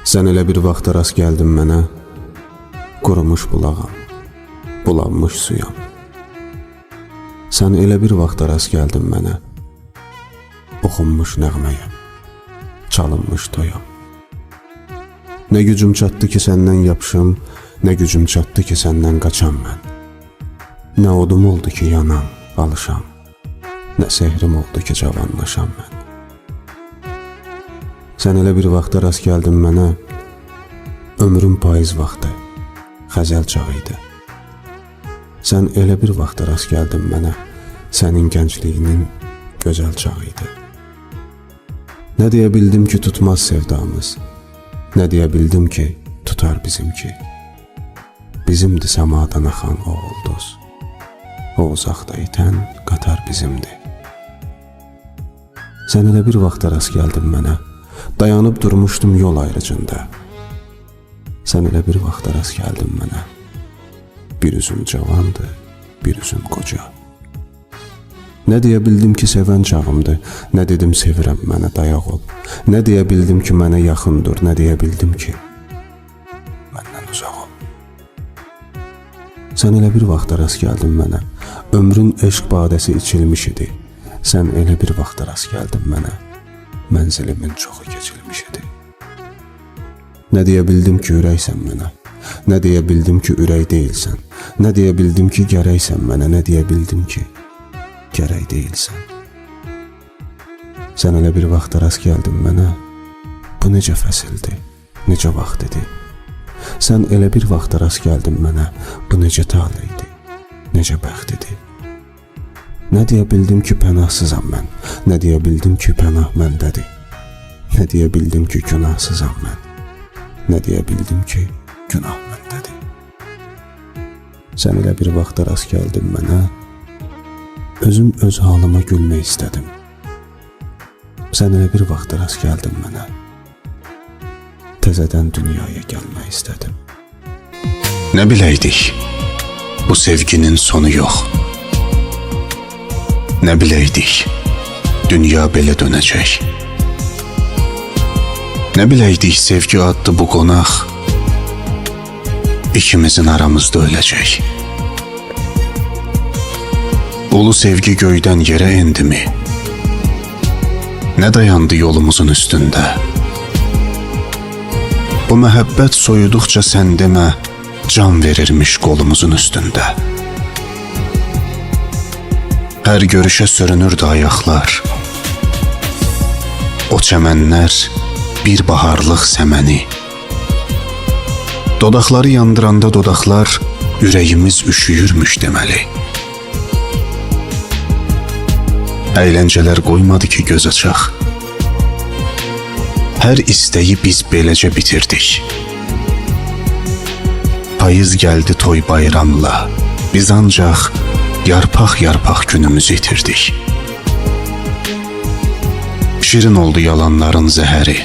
Sən elə bir vaxta rast gəldin mənə, qurumuş bulağam, bulanmış suyam. Sən elə bir vaxta rast gəldin mənə, oxunmuş nəğməyəm, çalınmış toyam. Nə gücüm çatdı ki səndən yapışım, nə gücüm çatdı ki səndən qaçam mən. Nə odum oldu ki yanam, alışam, nə sehrim oldu ki cavanlaşam mən. Sən elə bir vaxta rast gəldin mənə, ömrüm payız vaxtı, xəzəl çağı idi. Sən elə bir vaxta rast gəldin mənə, sənin gəncliyinin gözəl çağı idi. Nə deyə bildim ki tutmaz sevdamız, nə deyə bildim ki tutar bizimki. Bizimdi səmadan axan o ulduz, o uzaqda itən qatar bizimdi. Sən elə bir vaxta rast gəldin mənə, dayanıb durmuşdum yol ayrıcında. Sən elə bir vaxta rast gəldin mənə, bir üzüm cavandı, bir üzüm qoca. Nə deyə bildim ki sevən çağımdır, nə dedim sevirəm mənə dayaq ol. Nə deyə bildim ki mənə yaxındır, nə deyə bildim ki məndən uzaq ol. Sən elə bir vaxta rast gəldin mənə, ömrün eşq badəsi içilmiş idi. Sən elə bir vaxta rast gəldin mənə, mənzilimin çoxu keçilmiş idi. Nə deyə bildim ki ürəksən mənə, nə deyə bildim ki ürək deyilsən, nə deyə bildim ki gərəksən mənə, nə deyə bildim ki gərək deyilsən. Sən elə bir vaxta rast gəldin mənə, bu necə fəsildir, necə vaxt idi. Sən elə bir vaxta rast gəldin mənə, bu necə tale idi, necə bəxt idi. Nə deyə bildim ki pənahsızam mən, nə deyə bildim ki pənah məndədir. Nə deyə bildim ki günahsızam mən, nə deyə bildim ki günah məndədir. Sən elə bir vaxta rast gəldin mənə, özüm öz halıma gülmək istədim. Sən elə bir vaxta rast gəldin mənə, təzədən dünyaya gəlmək istədim. Nə biləydik, bu sevginin sonu yox. Nə biləydik, dünya belə dönəcək. Nə biləydik sevgi adlı bu qonaq ikimizin aramızda öləcək. Ulu sevgi göydən yerə endimi? Nə dayandı yolumuzun üstündə? Bu məhəbbət soyuduqca sən demə, can verirmiş qolumuzun üstündə. Hər görüşə sürünürdü ayaqlar, o çəmənlər bir baharlıq səməni. Dodaqları yandıranda dodaqlar, ürəyimiz üşüyürmüş deməli. Əyləncələr qoymadı ki göz açaq, hər istəyi biz beləcə bitirdik. Payız gəldi toy bayramla, biz ancaq yarpaq-yarpaq günümüzü itirdik. Şirin oldu yalanların zəhəri,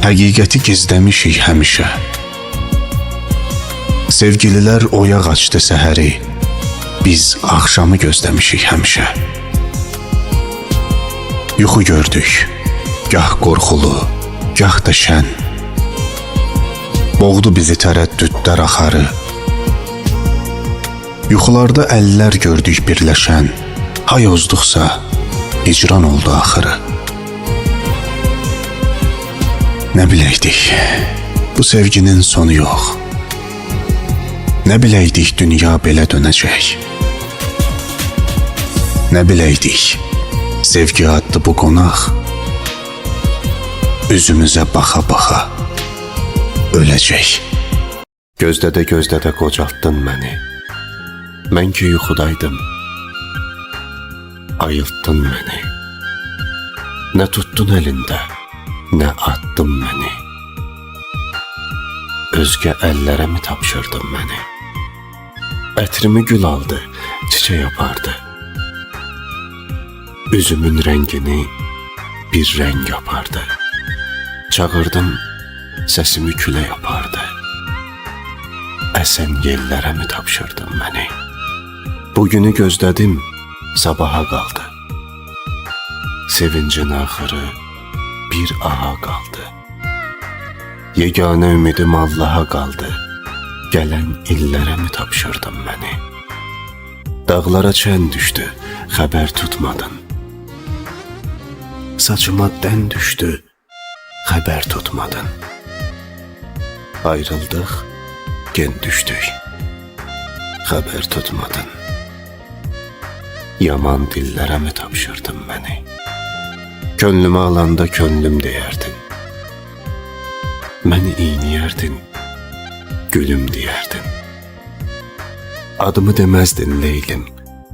həqiqəti gizləmişik həmişə. Sevgililər oyaq açdı səhəri, biz axşamı gözləmişik həmişə. Yuxu gördük, gah qorxulu, gah da şən. Boğdu bizi tərəddüdlər axarı. Yuxularda əllər gördük birləşən, hay ozduqsa hicran oldu axırı. Nə biləydik, bu sevginin sonu yox. Nə biləydik dünya belə dönəcək. Nə biləydik sevgi adlı bu qonaq üzümüzə baxa-baxa öləcək. Gözlədə qocaltdın məni, mən ki yuxudaydım, ayıltdın məni. Nə tuttun əlində, nə attın məni, özgə əllərə mi tapşırdın məni? Ətrimi gül aldı, çiçək apardı, üzümün rəngini bir rəng yapardı. Çağırdım, səsimi külə yapardı, əsən yellərə mi tapşırdın məni? Bugünü gözlədim, sabaha qaldı, sevincin axırı bir aha qaldı. Yeganə ümidim Allaha qaldı. Gələn illərə mi tapşırdın məni? Dağlara çən düşdü, xəbər tutmadın. Saçıma dən düşdü, xəbər tutmadın. Ayrıldıq, gen düşdük, xəbər tutmadın. Yaman dillərə mi tapşırdın məni? Könlümü alanda könlüm deyərdin. Məni iyniyərdin, gülüm deyərdin. Adımı deməzdin Leylim,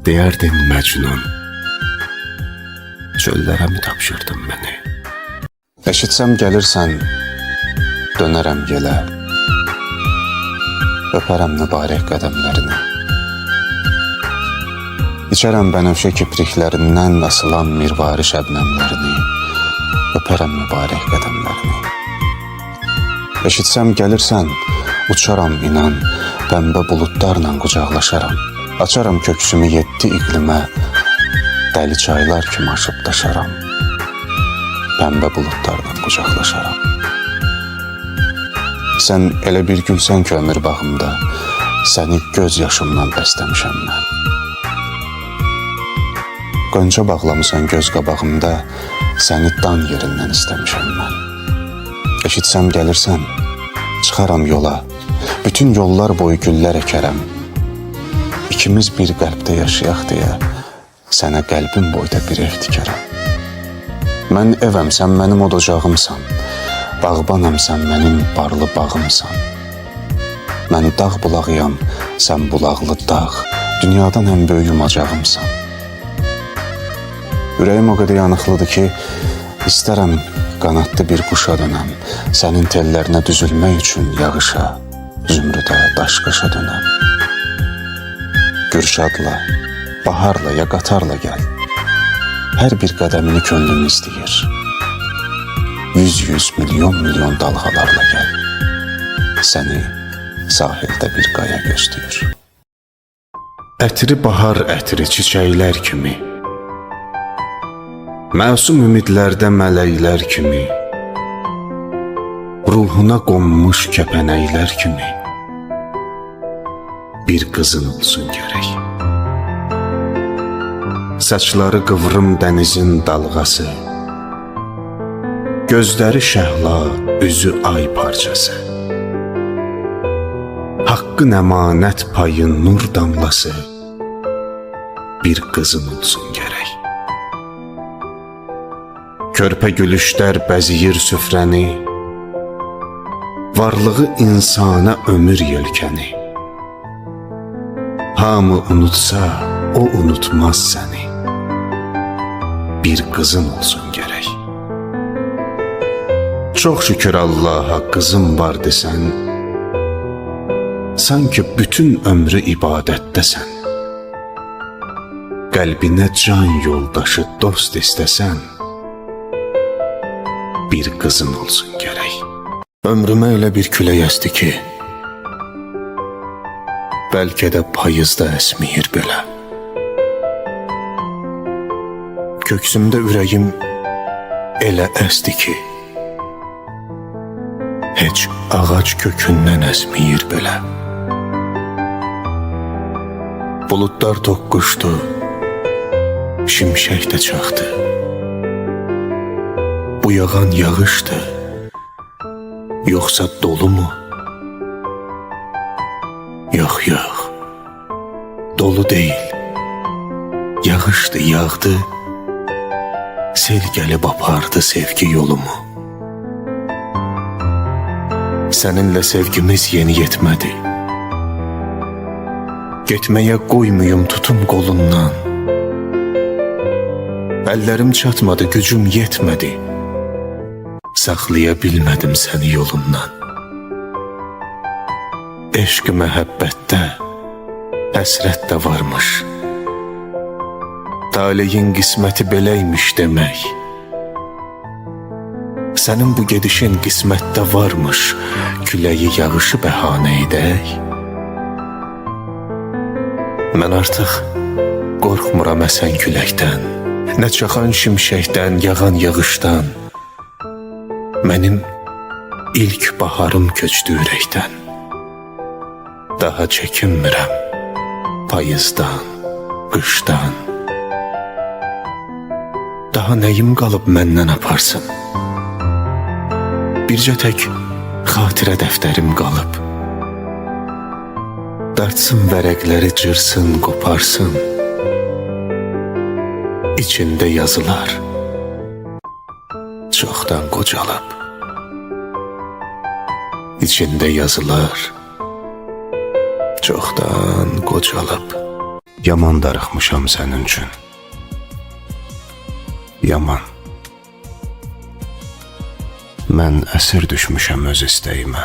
deyərdin Məcnun. Çöllərə mi tapşırdın məni? Eşitsəm gəlirsən, dönərəm yelə. Öpərəm mübarək qədəmlərini. İçərəm bənövşə kipriklərindən asılan mirvari şəbnəmlərini. Öpərəm mübarək qədəmlərini. Eşitsəm gəlirsən, uçaram inan, pəmbə buludlarla qucaqlaşaram. Açaram köksümü 7 iqlimə, dəli çaylar kimi aşıb daşaram. Pəmbə buludlarla qucaqlaşaram. Sən elə bir gülsən ki ömür bağımda, səni göz yaşımdan bəstəmişəm mən. Qönçə bağlamısan göz qabağımda, səni dan yerindən istəmişəm mən. Eşitsəm gəlirsən, çıxaram yola, bütün yollar boyu güllər əkərəm. İkimiz bir qəlbdə yaşayaq deyə, sənə qəlbim boyda bir ev tikərəm. Mən evəm, sən mənim od ocağımsan, bağbanam, sən mənim barlı bağımsan. Mən dağ bulağıyam, sən bulaqlı dağ, dünyadan ən böyük yumacağımsan. Ürəyim o qədər yanıqlıdır ki, istərəm qanadlı bir quşa dönəm, sənin tellərinə düzülmək üçün yağışa, zümrüdə, daşqaşa dönəm. Gürşadla, baharla ya qatarla gəl, hər bir qədəmini könlüm istəyir. 100 milyon dalğalarla gəl, səni sahildə bir qaya gözləyir. Ətri bahar ətri çiçəklər kimi, məsum ümidlərdə mələklər kimi, ruhuna qonmuş kəpənəklər kimi bir qızın olsun gərək. Saçları qıvrım dənizin dalğası, gözləri şəhla, üzü ay parçası, haqqın əmanət payı nur damlası bir qızın olsun gərək. Körpə gülüşlər bəziyir süfrəni, varlığı insana ömür yelkəni. Hamı unutsa, o unutmaz səni, bir qızın olsun gərək. Çox şükür Allaha qızım var desən, sanki bütün ömrü ibadətdəsən. Qəlbinə can yoldaşı, dost istəsən, bir qızın olsun gərək. Ömrümə elə bir külək əsdi ki, bəlkə də payızda əsməyir belə. Köksümdə ürəyim elə əsdi ki, heç ağac kökündən əsməyir belə. Buludlar toqquşdu, şimşək də çaxdı. Bu yağan yağışdı, yoxsa dolu mu? Yox, yox, dolu deyil. Yağışdı, yağdı, sel gəlib apardı sevgi yolumu. Səninlə sevgimiz yeni yetmədi. Getməyə qoymuyum tutum qolundan. Əllərim çatmadı, gücüm yetmədi. Saxlaya bilmədim səni yolundan. Eşq məhəbbətdə həsrət də varmış. Taleyin qisməti beləymiş demək. Sənin bu gedişin qismətdə varmış, küləyi yağışı bəhanə edək. Mən artıq qorxmuram əsən küləkdən, nə çaxan şimşəkdən, yağan yağışdan. Mənim ilk baharım köçdü ürəkdən. Daha çəkinmirəm payızdan, qışdan. Daha nəyim qalıb məndən aparsın? Bircə tək xatirə dəftərim qalıb. Dartsın vərəqləri, cırsın, qoparsın. İçində yazılar çoxdan qocalıb. İçində yazılar çoxdan qocalıb. Yaman darıxmışam sənin üçün. Yaman. Mən əsir düşmüşəm öz istəyimə.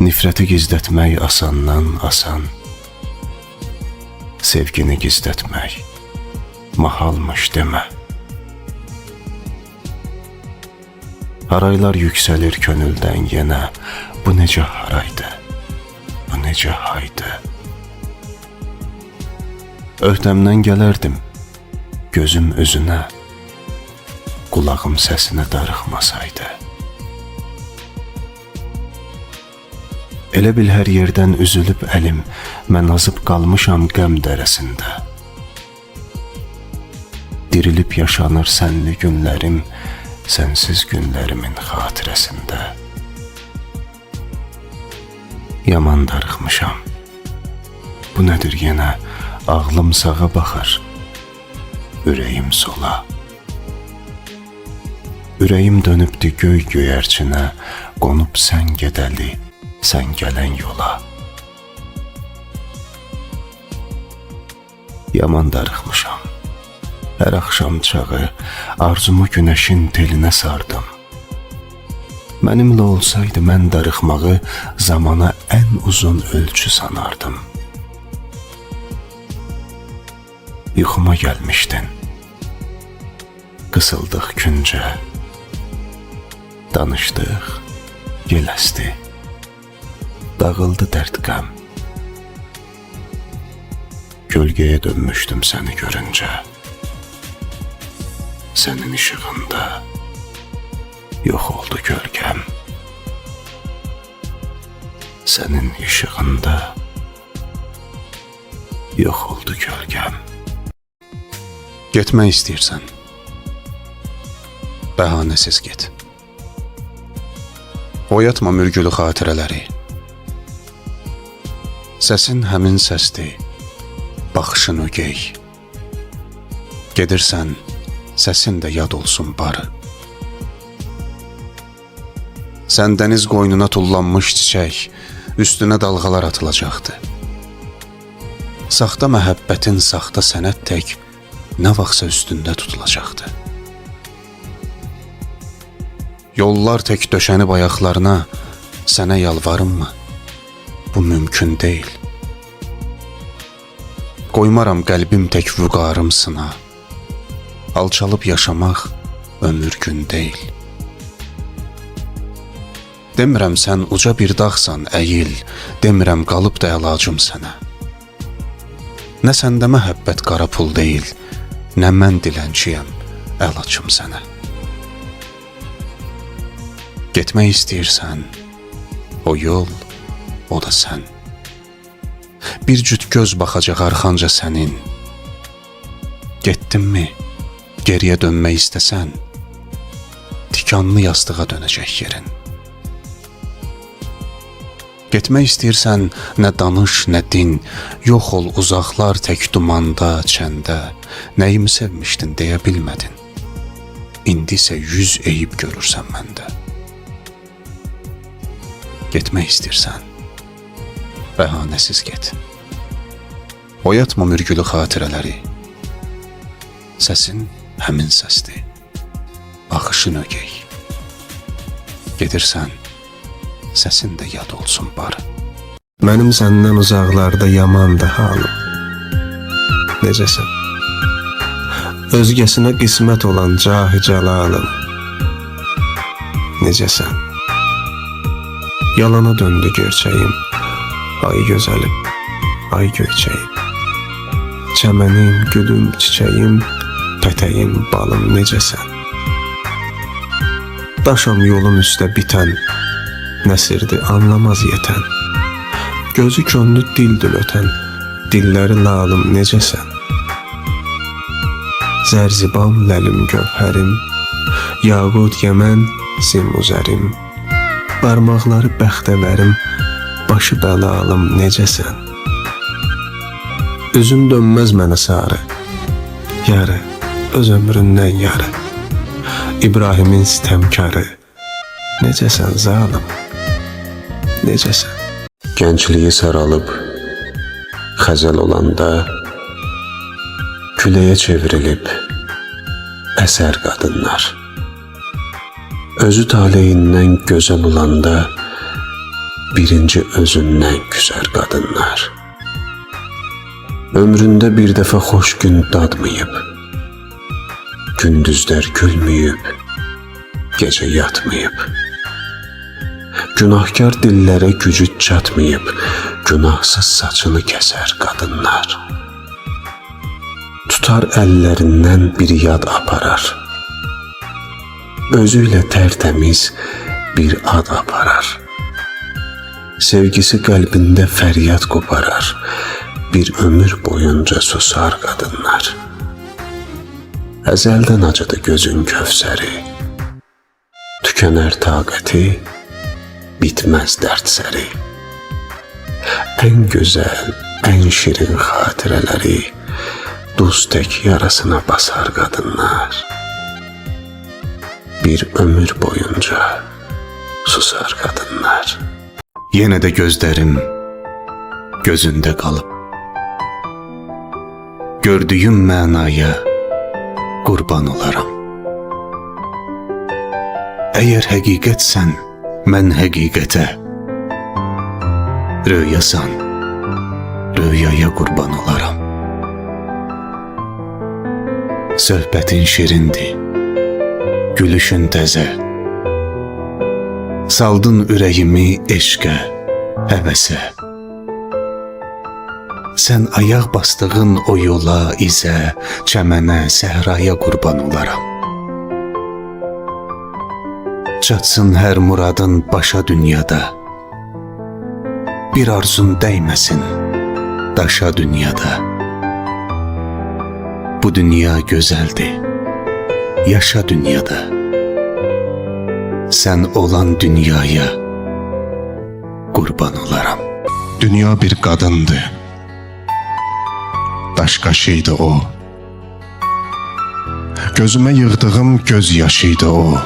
Nifrəti gizlətmək asandan asan. Sevgini gizlətmək mahalmış demə. Haraylar yüksəlir könüldən yenə. Bu necə haraydı, bu necə haydı. Öhdəmdən gələrdim gözüm üzünə, qulağım səsinə darıxmasaydı. Elə bil hər yerdən üzülüb əlim, mən azıb qalmışam qəm dərəsində. Dirilib yaşanır sənli günlərim, sənsiz günlərimin xatirəsində. Yaman darıxmışam. Bu nədir yenə? Ağlım sağa baxır, ürəyim sola. Ürəyim dönübdü göy göyərçinə, qonub sən gedəli, sən gələn yola. Yaman darıxmışam. Hər axşam çağı arzumu günəşin telinə sardım. Mənimlə olsaydı mən darıxmağı zamana ən uzun ölçü sanardım. Yuxuma gəlmişdin. Qısıldıq küncə. Danışdıq, yel əsdi. Dağıldı dərd qəm. Gölgəyə dönmüşdüm səni görüncə. Sənin işığında yox oldu gölgəm. Sənin işığında yox oldu gölgəm. Getmək istəyirsən, bəhanəsiz get. Oyatma mürgülü xatirələri. Səsin həmin səsdir, baxışın ögey. Gedirsən, səsin də yad olsun barı. Sən dəniz qoynuna tullanmış çiçək, üstünə dalğalar atılacaqdı. Saxta məhəbbətin saxta sənət tək nə vaxtsa üstündə tutulacaqdı. Yollar tək döşənib ayaqlarına, sənə yalvarımmı? Bu mümkün deyil. Qoymaram qəlbim tək vüqarım sına. Alçalıb yaşamaq ömür gün deyil. Demirəm sən uca bir dağsan, əyil. Demirəm qalıb da əlacım sənə. Nə səndə məhəbbət qara pul deyil, nə mən dilənçiyəm, əl açım sənə. Getmək istəyirsən, o yol, o da sən. Bir cüt göz baxacaq arxanca sənin. Getdinmi, geriyə dönmək istəsən, tikanlı yastığa dönəcək yerin. Getmək istəyirsən, nə danış, nə din, yox ol uzaqlar tək dumanda, çəndə. Nəyimi sevmişdin deyə bilmədin. İndi isə 100 eyib görürsən məndə. Getmək istəyirsən, bəhanəsiz get. Oyatma mürgülü xatirələri. Səsin həmin səsdir, baxışın ögey. Gedirsən, səsin də yad olsun barı. Mənim səndən uzaqlarda yamandı halım. Necəsən? Özgəsinə qismət olan cahı cəlalım. Necəsən? Yalana döndü gerçəyim. Ay gözəlim, ay göyçəyim. Çəmənim, gülüm, çiçəyim, pətəyim, balım necəsən? Daşam yolun üstə bitən, nəsirdi anlamaz yetən. Gözü könlü dildil ötən, dilləri lalım necəsən? Zərzibam ləlim gövhərim, yaqut yəmən simuzərim. Barmaqları bəxtəvərim, başı bəlalım necəsən? Üzün dönməz mənə sarı, yarı, öz ömründən yarı. İbrahimin sitəmkarı, necəsən zalım, necəsən? Gəncliyi saralıb, xəzəl olanda, küləyə çevrilib, əsər qadınlar. Özü taleyindən gözəl olanda, birinci özündən küsər qadınlar. Ömründə bir dəfə xoş gün dadmayıb, gündüzlər gülməyib, gecə yatmayıb. Günahkar dillərə gücü çatmayıb, günahsız saçını kəsər qadınlar. Tutar əllərindən bir yad aparar, özüylə tərtəmiz bir ad aparar. Sevgisi qəlbində fəryad qoparar, bir ömür boyunca susar qadınlar. Əzəldən acıdı gözün kövsəri, tükənər taqəti, bitməz dərd səri. Ən gözəl, ən şirin xatirələri duz tək yarasına basar qadınlar. Bir ömür boyunca susar qadınlar. Yenə də gözlərim gözündə qalıb, gördüyüm mənaya qurban olaram. Əgər həqiqətsən, mən həqiqətə, röyasan, röyaya qurban olaram. Söhbətin şirindir, gülüşün təzə, saldın ürəyimi eşqə, həvəsə. Sən ayaq bastığın o yola, izə, çəmənə, səhraya qurban olaram. Çatsın hər muradın başa dünyada, bir arzun dəyməsin daşa dünyada. Bu dünya gözəldir, yaşa dünyada. Sən olan dünyaya qurban olaram. Dünya bir qadındır, daş qaşıydı o. Gözümə yığdığım göz yaşıydı o.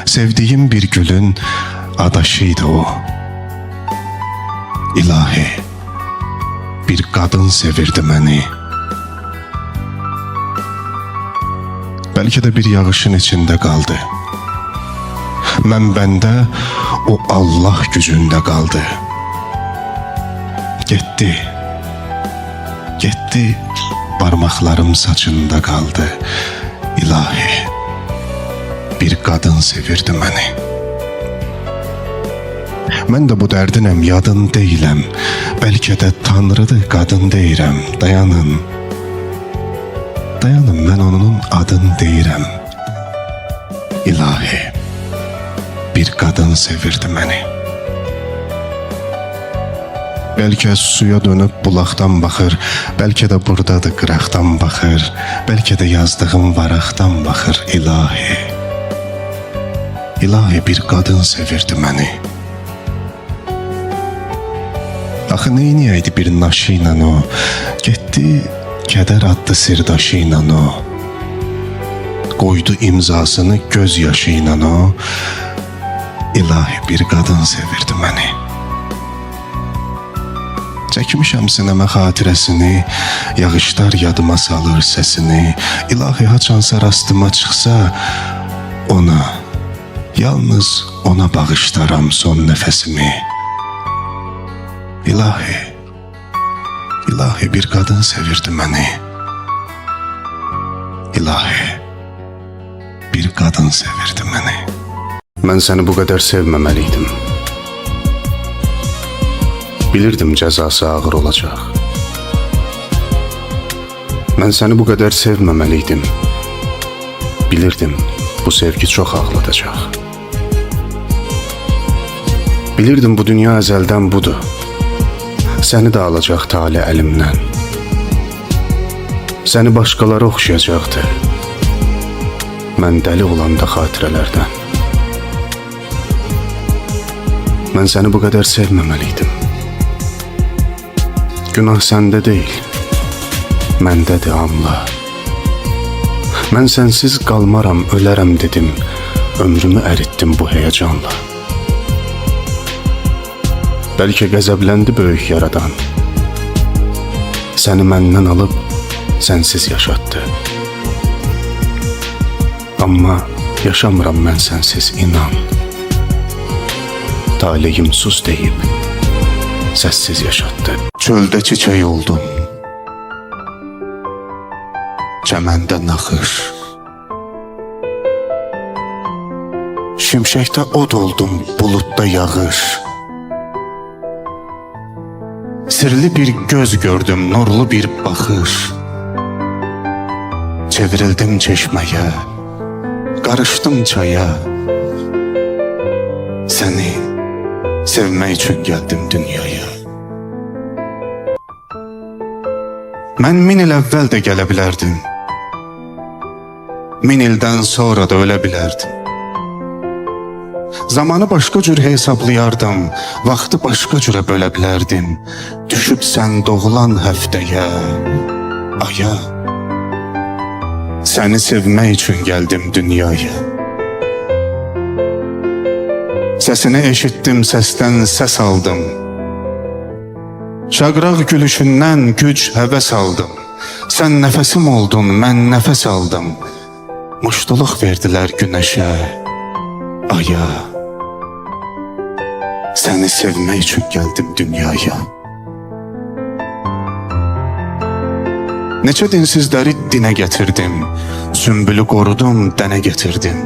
Sevdiyim bir gülün adaşıydı o. İlahi, bir qadın sevirdi məni. Bəlkə də bir yağışın içində qaldı. Mən bəndə, o Allah gücündə qaldı. Getdi, getdi, barmaqlarım saçında qaldı. İlahi, bir qadın sevirdi məni. Mən də bu dərdinəm, yadın deyiləm. Bəlkə də Tanrıdır, qadın deyirəm. Dayanın, dayanın, mən onun adını deyirəm. İlahi, bir qadın sevirdi məni. Bəlkə suya dönüb bulaqdan baxır, bəlkə də buradadır qıraqdan baxır, bəlkə də yazdığım varaqdan baxır. İlahi, İlahi, bir qadın sevirdi məni. Axı neyniyəydi bir naşı ilə o, getdi kədər adlı sirdaşı ilə o. Qoydu imzasını göz yaşı ilə o. İlahi, bir qadın sevirdi məni. Çəkmişəm sinəmə xatirəsini, yağışlar yadıma salır səsini. İlahi, haçansa rastıma çıxsa, ona, yalnız ona bağışlaram son nəfəsimi. İlahi, İlahi, bir qadın sevirdi məni. İlahi, bir qadın sevirdi məni. Mən səni bu qədər sevməməliydim. Bilirdim cəzası ağır olacaq. Mən səni bu qədər sevməməliydim. Bilirdim Bu sevgi çox ağladacaq. Bilirdim bu dünya əzəldən budur. Səni də alacaq tale əlimdən. Səni başqaları oxşayacaqdı. Mən dəli olanda xatirələrdən. Mən səni bu qədər sevməməliydim. Günah səndə deyil, məndədir, anla. Mən sənsiz qalmaram, ölərəm dedim. Ömrümü əritdim bu həyəcanla. Bəlkə qəzəbləndi böyük yaradan. Səni məndən alıb sənsiz yaşatdı. Amma yaşamıram mən sənsiz, inan. Taleyim sus deyib səssiz yaşatdı. Çöldə çiçək oldum, çəməndə naxış. Şimşəkdə od oldum, buludda yağış. Sirli bir göz gördüm, nurlu bir baxış. Çevrildim çeşməyə, qarışdım çaya. Səni sevmək üçün gəldim dünyaya. Mən 1000 il əvvəl də gələ bilərdim. 1000 ildən sonra da ölə bilərdim. Zamanı başqa cür hesablayardım, vaxtı başqa cürə bölə bilərdim. Düşüb sən doğulan həftəyə, aya. Səni sevmək üçün gəldim dünyaya. Səsini eşitdim, səsdən səs aldım. Şaqraq gülüşündən güc, həvəs aldım. Sən nəfəsim oldun, mən nəfəs aldım. Muştuluq verdilər günəşə, aya. Səni sevmək üçün gəldim dünyaya. Neçə dinsizləri dinə gətirdim. Sümbülü qorudum, dənə gətirdim.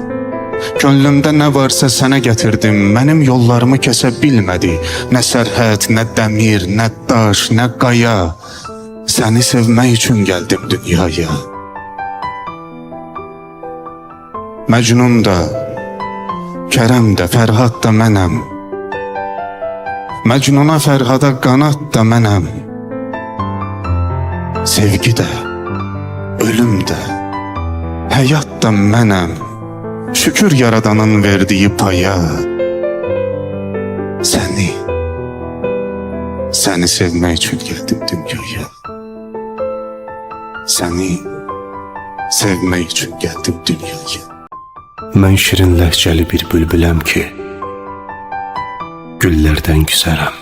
Könlümdə nə varsa sənə gətirdim. Mənim yollarımı kəsə bilmədi. Nə sərhəd, nə dəmir, nə daş, nə qaya. Səni sevmək üçün gəldim dünyaya. Məcnun da, Kərəm də, Fərhad da mənəm. Məcnuna, Fərhada qanat da mənəm. Sevgi də, ölüm də, həyat da mənəm. Şükür yaradanın verdiyi paya. Səni sevmək üçün gəldim dünyaya. Səni sevmək üçün gəldim dünyaya. Mən şirin ləhcəli bir bülbüləm ki, güllərdən küsərəm,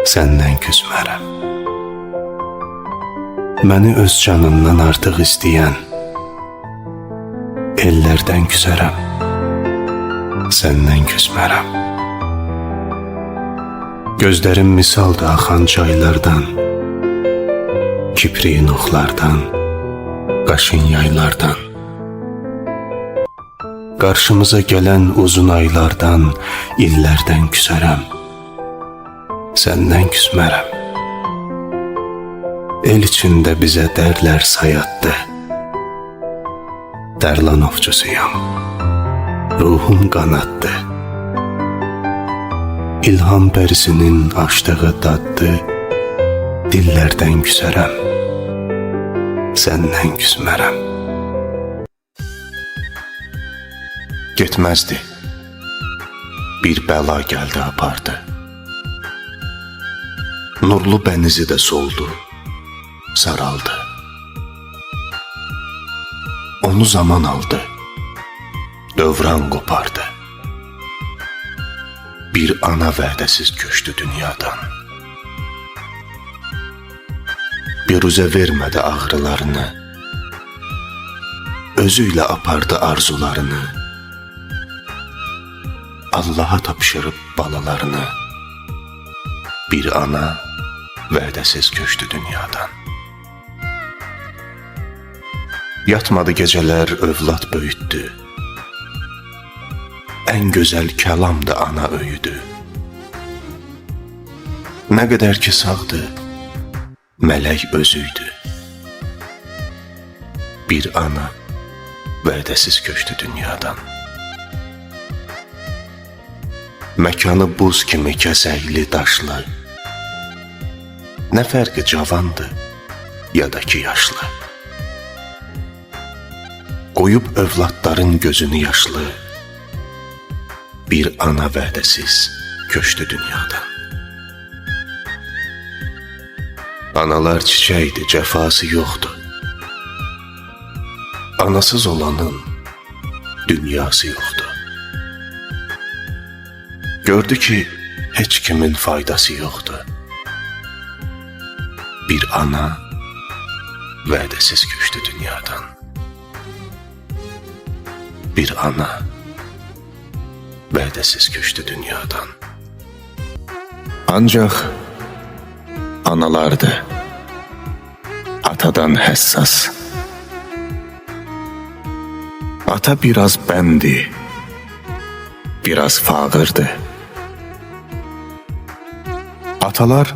səndən küsmərəm. Məni öz canından artıq istəyən, ellərdən küsərəm, səndən küsmərəm. Gözlərim misaldır axan çaylardan, kipriyin oxlardan, qaşın yaylardan. Qarşımıza gələn uzun aylardan, illərdən küsərəm, səndən küsmərəm. El içində bizə dərlər sayatdı. Dərlan ovçusuyam, ruhum qanaddı. İlham pərisinin açdığı daddı. Dillərdən küsərəm, səndən küsmərəm. Getməzdi, bir bəla gəldi apardı. Nurlu bənizi də soldu, saraldı. Onu zaman aldı, dövran qopardı. Bir ana vədəsiz köçdü dünyadan. Biruzə vermədi ağrılarını, özüylə apardı arzularını. Allaha tapşırıb balalarını. Bir ana vədəsiz köçdü dünyadan. Yatmadı gecələr, övlad böyütdü. Ən gözəl kəlam da ana öyüdü. Nə qədər ki sağdı, mələk özüydü. Bir ana vədəsiz köçdü dünyadan. Məkanı buz kimi kəsəkli daşlı, nə fərqi cavandı ya da ki yaşlı. Qoyub övladların gözünü yaşlı, bir ana vədəsiz köçdü dünyadan. Analar çiçəkdir, cəfası yoxdur. Anasız olanın dünyası yoxdur. Gördü ki, heç kimin faydası yoxdur. Bir ana vədəsiz köçdü dünyadan. Bir ana vədəsiz köçdü dünyadan. Ancaq analardır atadan həssas. Ata biraz bəndi, biraz fağırdı. Atalar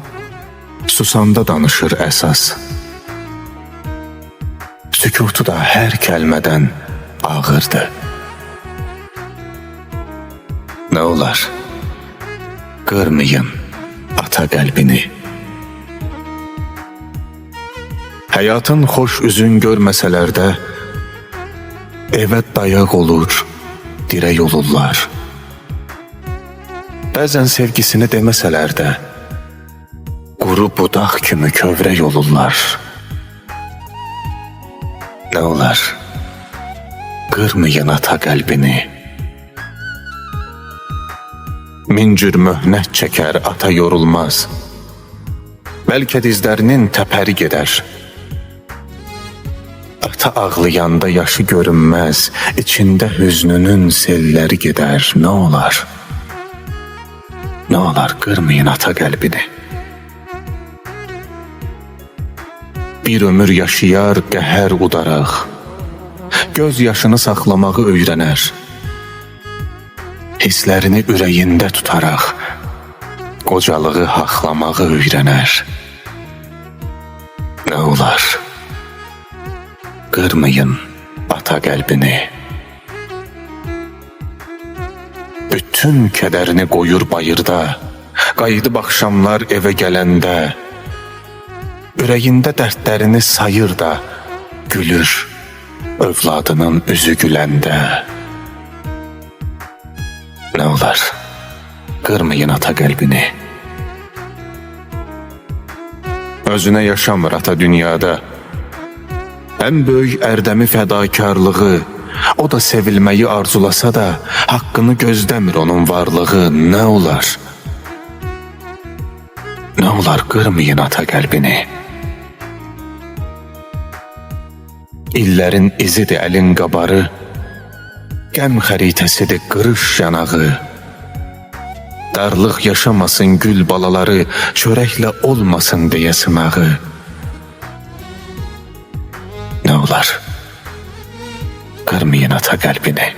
susanda danışır əsas. Sükutu da hər kəlmədən ağırdı. Nə olar? Qırmayın ata qəlbini. Həyatın xoş üzün görməsələr də, evə dayaq olur, dirək olurlar. Bəzən sevgisini deməsələr də, quru budaq kimi kövrək olurlar. Nə olar? Qırmayın ata qəlbini. Min cür möhnət çəkər, ata yorulmaz. Bəlkə dizlərinin təpəri gedər. Ata ağlayanda yaşı görünməz, içində hüznünün selləri gedər. Nə olar? Nə olar? Qırmayın ata qəlbini. Bir ömür yaşayar qəhər udaraq, göz yaşını saxlamağı öyrənər. Hisslərini ürəyində tutaraq, qocalığı haqlamağı öyrənər. Nə olar? Qırmayın ata qəlbini. Bütün kədərini qoyur bayırda, qayıdıb axşamlar evə gələndə, ürəyində dərdlərini sayır da, gülür övladının üzü güləndə. Nə olar? Qırmayın ata qəlbini. Özünə yaşamır ata dünyada. Ən böyük ərdəmi fədakarlığı, o da sevilməyi arzulasa da, haqqını gözləmir onun varlığı. Nə olar? Nə olar? Qırmayın ata qəlbini. İllərin izidir əlin qabarı, qəm xəritəsidir qırış yanağı. Darlıq yaşamasın gül balaları, çörəklə olmasın deyə sınağı. Nə olar? Qırmayın ata qəlbini.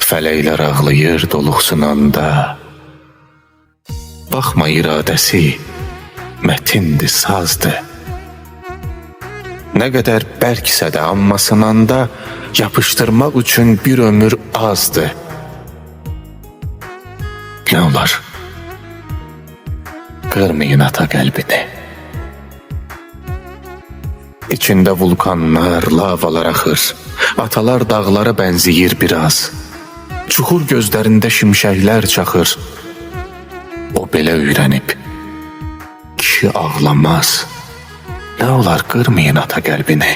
Fələklər ağlayır doluxsunanda, baxma iradəsi mətindir, sazdır. Nə qədər bərksə də amma sınanda, yapışdırmaq üçün bir ömür azdır. Nə olar? Qırmayın ata qəlbini. İçində vulkanlar, lavalar axır. Atalar dağlara bənziyir biraz. Çuxur gözlərində şimşəklər çaxır. O belə öyrənib, kişi ağlamaz. Nə olar? Qırmayın ata qəlbini.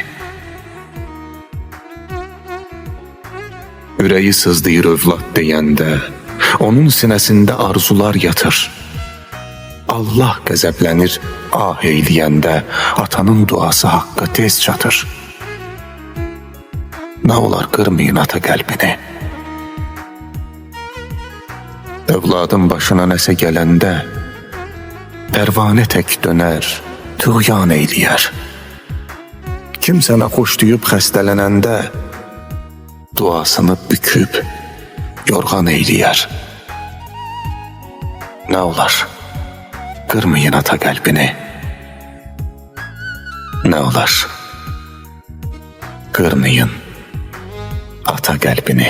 Ürəyi sızdıyır övlad deyəndə, onun sinəsində arzular yatır. Allah qəzəblənir ah eyləyəndə, atanın duası haqqa tez çatır. Nə olar? Qırmayın ata qəlbini. Övladın başına nəsə gələndə, pərvanə tək dönər, tuğyan eyləyər. Kim sənə xoş deyib xəstələnəndə, duasını büküb yorğan eyləyər. Nə olar? Qırmayın ata qəlbini. Nə olar? kırmayın ata qəlbini.